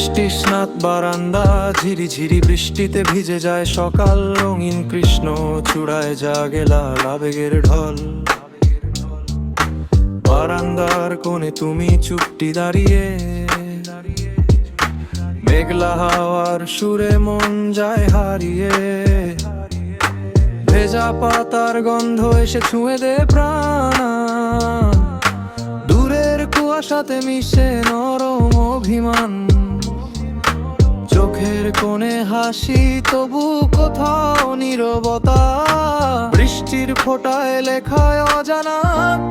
বৃষ্টি স্নাত বারান্দা, ঝিরিঝিরি বৃষ্টিতে ভিজে যায় সকাল। রঙিন কৃষ্ণ চূড়ায় জাগে লাল আবেগের ঢল। বারান্দার কোণে তুমি চুপটি দাঁড়িয়ে, মেঘলা হাওয়ার সুরে মন যায় হারিয়ে। ভেজা পাতার গন্ধ এসে ছুঁয়ে দে প্রাণ, দূরের কুয়াশাতে মিশে নরম অভিমান। চোখের কোণে হাসি, তবু কোথাও নীরবতা। বৃষ্টির ফোঁটায় লেখায় অজানা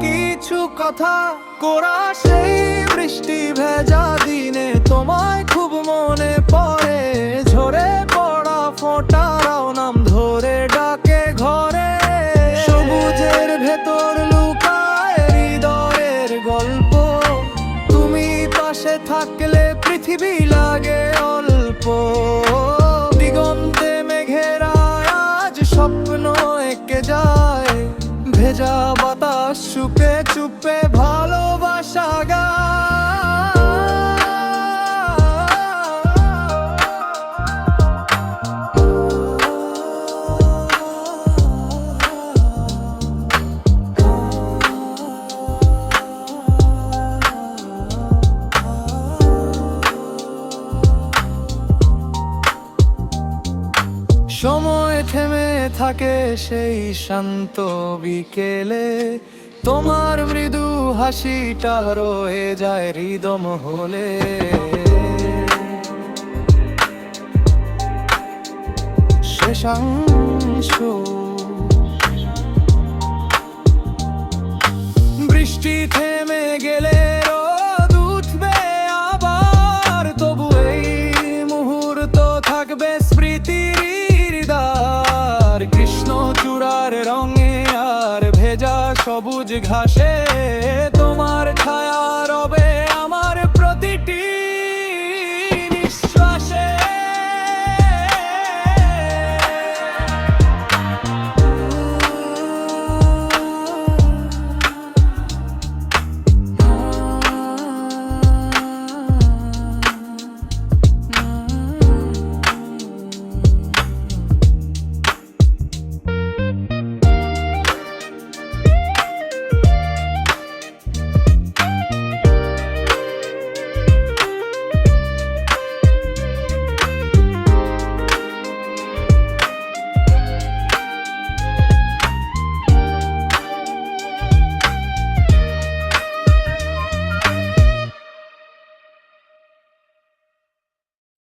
কিছু কথা। কোরা সেই বৃষ্টি ভেজা দিনে তোমায় খুব মনে পড়ে। ঝরে পড়া ফোঁটারাও নাম ধরে ডাকে ঘরে। সবুজের ভেতর লুকায় হৃদয়ের গল্প। তুমি পাশে থাকলে পৃথিবী লাগে অল্প। দিগন্তে মেঘের আজ স্বপ্ন এঁকে যায়। ভেজা বাতাস চুপে চুপে ভালোবাসা গায়। সময় থেমে থাকে সেই শান্ত বিকেলে। তোমার মৃদু হাসিটা রয়ে যায় হৃদম হলে। শেষাংশ বৃষ্টি থেমে গেলে